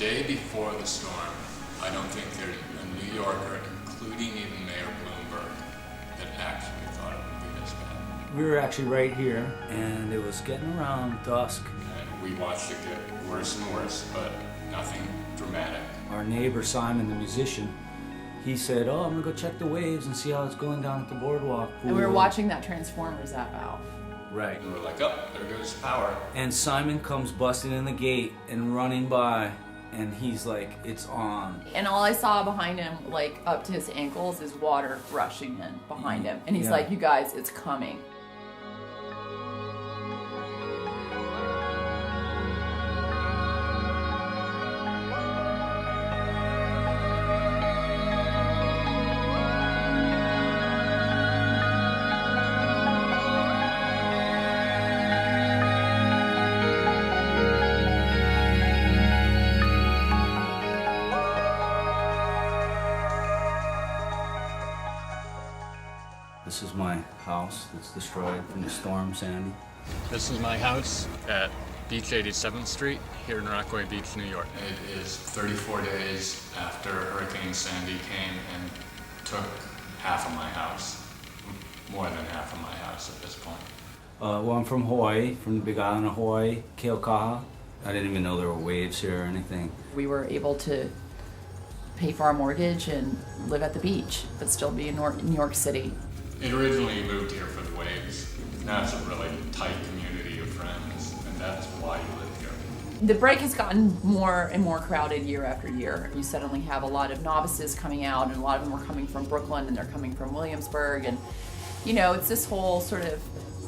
day before the storm, I don't think there's a New Yorker, including even Mayor Bloomberg, that actually thought it would be this bad. We were actually right here, and it was getting around dusk. And we watched it get worse and worse, but nothing dramatic. Our neighbor, Simon, the musician, he said, "Oh, I'm gonna go check the waves and see how it's going down at the boardwalk." And we were watching that Transformers app out. Right. And we're like, oh, there goes power. And Simon comes busting in the gate and running by, and he's like, it's on. And all I saw behind him, like up to his ankles, is water rushing in behind him. And he's like, you guys, it's coming. This is my house that's destroyed from the storm, Sandy. This is my house at Beach 87th Street here in Rockaway Beach, New York. It is 34 days after Hurricane Sandy came and took half of my house, more than half of my house at this point. Well, I'm from Hawaii, from the big island of Hawaii, Keaukaha. I didn't even know there were waves here or anything. We were able to pay for our mortgage and live at the beach, but still be in New York City. It originally moved here for the waves. Now it's a really tight community of friends, and that's why you live here. The break has gotten more and more crowded year after year. You suddenly have a lot of novices coming out, and a lot of them are coming from Brooklyn, and they're coming from Williamsburg, and you know, it's this whole sort of,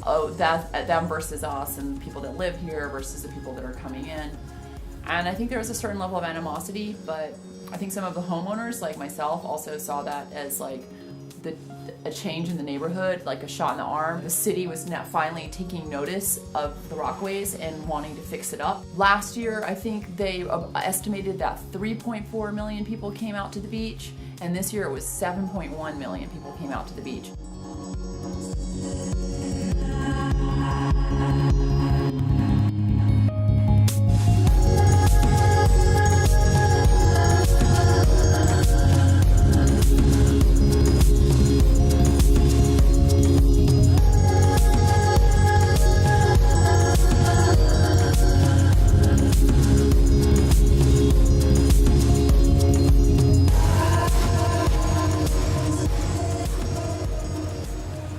oh, them versus us, and the people that live here versus the people that are coming in. And I think there was a certain level of animosity, but I think some of the homeowners, like myself, also saw that as like a change in the neighborhood, like a shot in the arm. The city was now finally taking notice of the Rockaways and wanting to fix it up. Last year, I think they estimated that 3.4 million people came out to the beach, and this year it was 7.1 million people came out to the beach.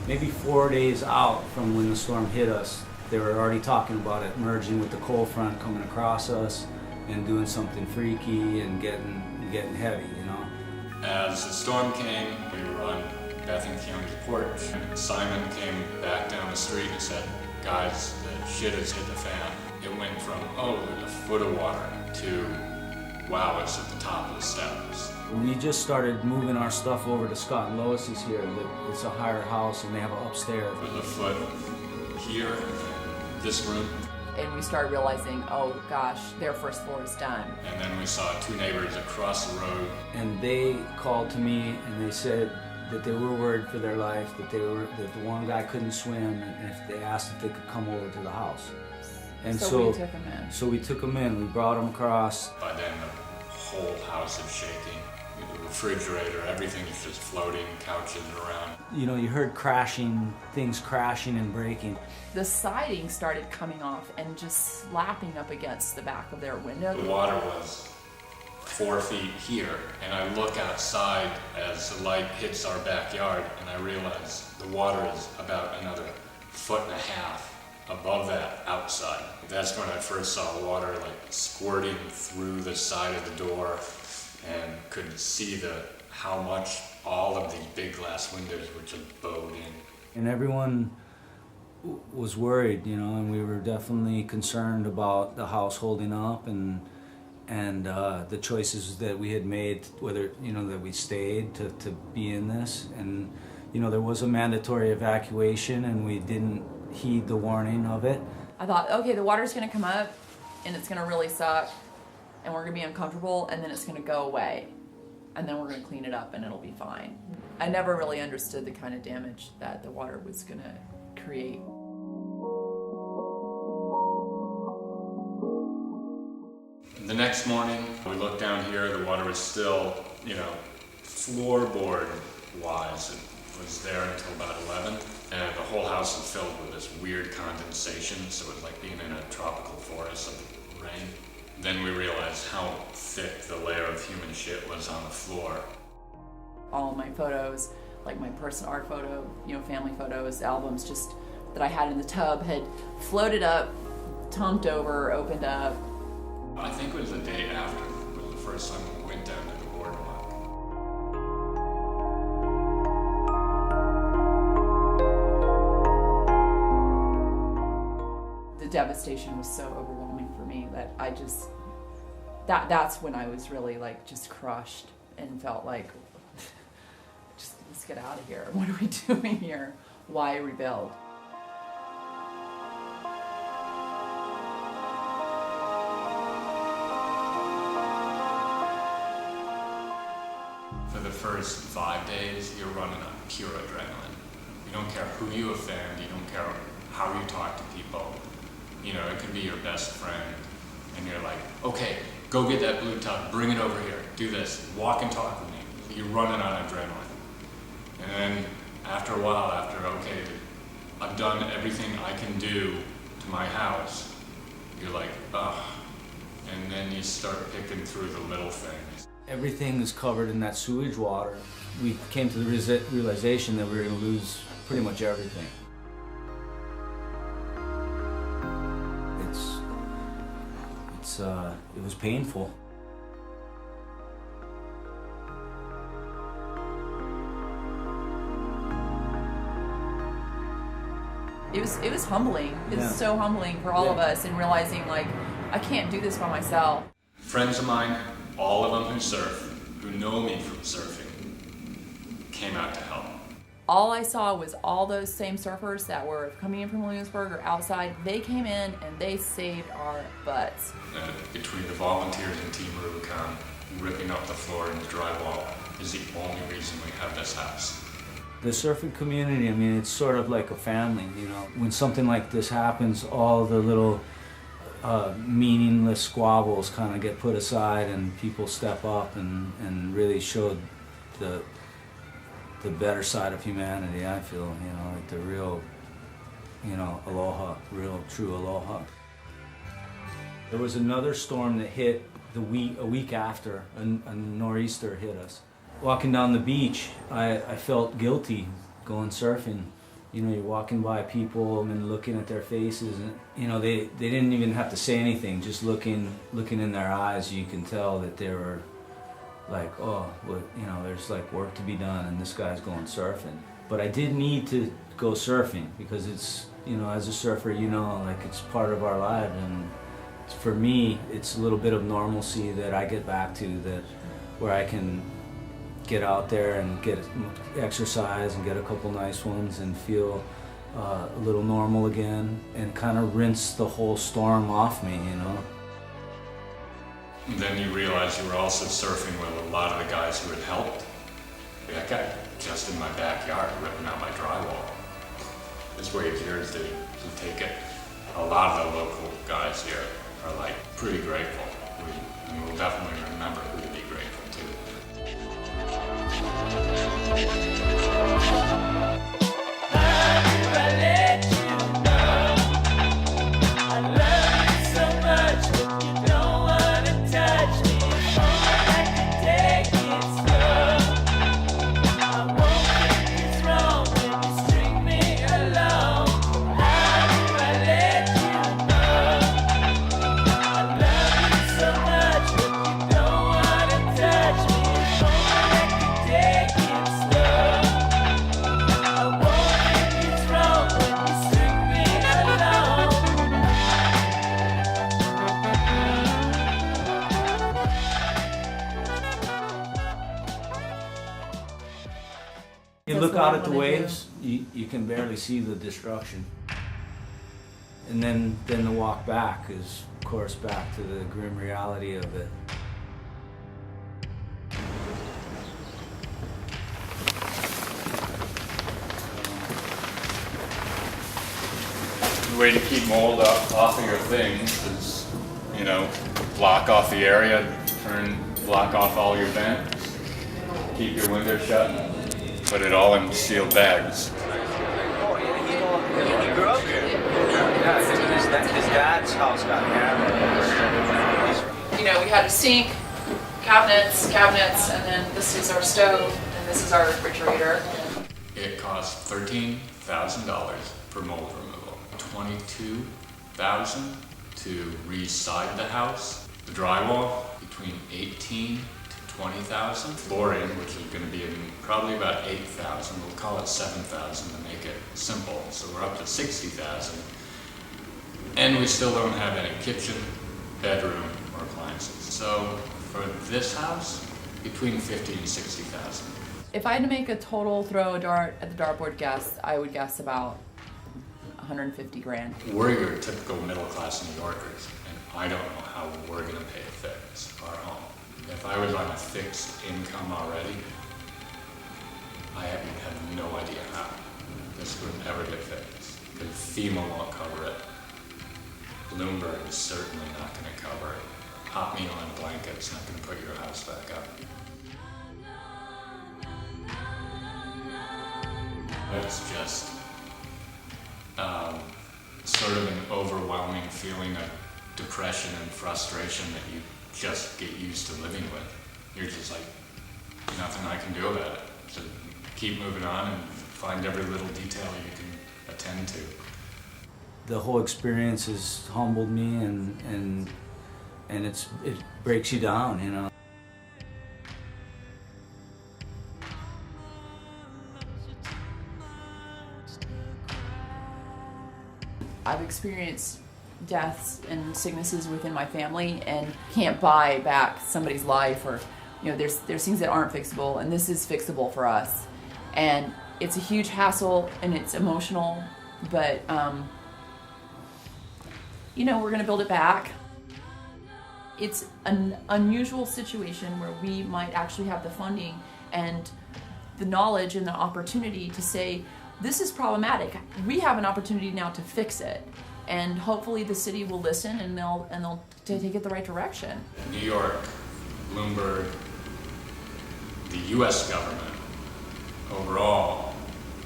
Maybe 4 days out from when the storm hit us, they were already talking about it merging with the cold front coming across us and doing something freaky and getting heavy, you know. As the storm came, we were on Bethany County's porch, and Simon came back down the street and said, guys, the shit has hit the fan. It went from, oh, there's a foot of water, to, wow, it's at the top of the steps. We just started moving our stuff over to Scott and Lois's here. It's a higher house and they have an upstairs. There's a foot here, this room. And we started realizing, oh gosh, their first floor is done. And then we saw two neighbors across the road. And they called to me and they said that they were worried for their life, that the one guy couldn't swim, and if they asked if they could come over to the house. And so we took him in. So we took him in. We brought him across. By then the whole house is shaking. The refrigerator, everything is just floating, couches around. You know, you heard crashing, things crashing and breaking. The siding started coming off and just slapping up against the back of their window. The water was 4 feet here, and I look outside as the light hits our backyard, and I realize the water is about another 1.5 feet above that outside. That's when I first saw water like squirting through the side of the door, and could see how much all of these big glass windows were just bowed in. And everyone was worried, you know, and we were definitely concerned about the house holding up and the choices that we had made, whether, you know, that we stayed to be in this. And, you know, there was a mandatory evacuation and we didn't heed the warning of it. I thought, okay, the water's gonna come up and it's gonna really suck and we're gonna be uncomfortable, and then it's gonna go away, and then we're gonna clean it up and it'll be fine. I never really understood the kind of damage that the water was gonna create. The next morning, we looked down here, the water was still, floorboard-wise. It was there until about 11, and the whole house was filled with this weird condensation, so it was like being in a tropical forest of rain. Then we realized how thick the layer of human shit was on the floor. All of my photos, like my personal art photo, family photos, albums, just that I had in the tub had floated up, tumped over, opened up. I think it was the day after, it was the first time we went down to the boardwalk. The devastation was so overwhelming for me that I just, that's when I was really like just crushed and felt like, just let's get out of here. What are we doing here? Why rebuild? For the first 5 days, you're running on pure adrenaline. You don't care who you offend, you don't care how you talk to people. It could be your best friend, and you're like, okay, go get that blue tub, bring it over here, do this, walk and talk with me. You're running on adrenaline. And then after a while, okay, I've done everything I can do to my house, you're like, ugh. And then you start picking through the little things. Everything is covered in that sewage water. We came to the realization that we were going to lose pretty much everything. It was painful. It was humbling. It was so humbling for all of us, and realizing like I can't do this by myself. Friends of mine, all of them who surf, who know me from surfing, came out to help. All I saw was all those same surfers that were coming in from Williamsburg or outside. They came in and they saved our butts. Between the volunteers and Team Rubicon, ripping up the floor and the drywall is the only reason we have this house. The surfing community, it's sort of like a family, When something like this happens, all the little meaningless squabbles kind of get put aside, and people step up and really show the better side of humanity, I feel, like the real, aloha, real true aloha. There was another storm that hit a week after, a nor'easter hit us. Walking down the beach, I felt guilty going surfing. You're walking by people and looking at their faces, and they didn't even have to say anything. Just looking in their eyes, you can tell that they were like, oh, well, there's like work to be done, and this guy's going surfing. But I did need to go surfing because it's, as a surfer, like it's part of our life, and for me, it's a little bit of normalcy that I get back to, where I can get out there and get exercise and get a couple nice ones and feel a little normal again, and kind of rinse the whole storm off me, And then you realize you were also surfing with a lot of the guys who had helped. That guy just in my backyard ripping out my drywall. His wage here is to take it. A lot of the local guys here are like pretty grateful. We'll definitely remember who to be grateful to. You look out at the waves, you can barely see the destruction. And then the walk back is, of course, back to the grim reality of it. The way to keep mold off of your things is, you know, block off the area, block off all your vents, keep your windows shut, and put it all in sealed bags. He grew up here. Yeah, his dad's house got hammered. You know, we had a sink, cabinets, and then this is our stove, and this is our refrigerator. It cost $13,000 for mold removal, $22,000 to re-side the house, the drywall between $18,000 to $20,000, flooring, which is going to be probably about $8,000. We'll call it $7,000 to make it simple. So we're up to $60,000, and we still don't have any kitchen, bedroom, or appliances. So for this house, between $50,000 and $60,000. If I had to make a total throw a dart at the dartboard guess, I would guess about 150 grand. We're your typical middle-class New Yorkers, and I don't know how we're going to pay to fix our home. If I was on a fixed income already, I have no idea how this would ever get fixed. Because FEMA won't cover it. Bloomberg is certainly not going to cover it. Hot meal and blanket's not going to put your house back up. It's just sort of an overwhelming feeling of depression and frustration that you just get used to living with. You're just like, nothing I can do about it. So keep moving on and find every little detail you can attend to. The whole experience has humbled me, and it breaks you down, you know. I've experienced deaths and sicknesses within my family and can't buy back somebody's life, or, you know, there's things that aren't fixable, and this is fixable for us. And it's a huge hassle and it's emotional, but you know, we're gonna build it back. It's an unusual situation where we might actually have the funding and the knowledge and the opportunity to say, this is problematic. We have an opportunity now to fix it, and hopefully the city will listen and they'll take it the right direction. New York, Bloomberg, the U.S. government overall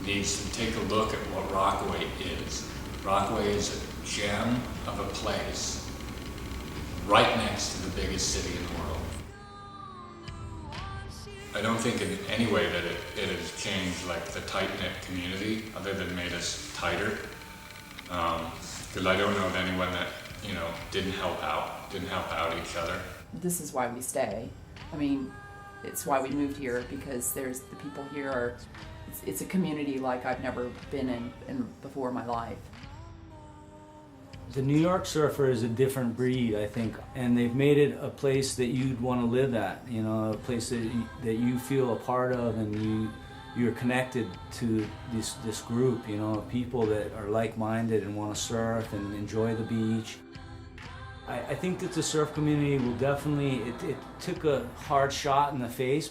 needs to take a look at what Rockaway is. Rockaway is a gem of a place right next to the biggest city in the world. I don't think in any way that it has changed like the tight-knit community, other than made us tighter. Because I don't know of anyone that, you know, didn't help out each other. This is why we stay. I mean, it's why we moved here, because the people here are, it's a community like I've never been in before in my life. The New York surfer is a different breed, I think, and they've made it a place that you'd want to live at. You know, a place that you feel a part of, and you're connected to this group. You know, of people that are like-minded and want to surf and enjoy the beach. I think that the surf community will definitely. It took a hard shot in the face.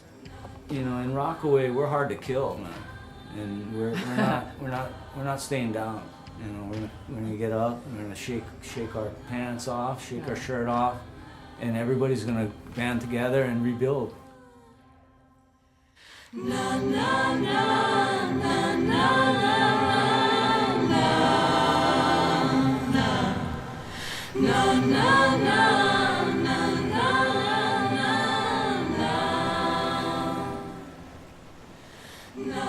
You know, in Rockaway, we're hard to kill, man, and we're not staying down. You know, we're gonna get up, we're gonna shake our pants off, shake our shirt off, and everybody's gonna band together and rebuild. Na, na, na, na, na, na, na, na, na, na, na, na.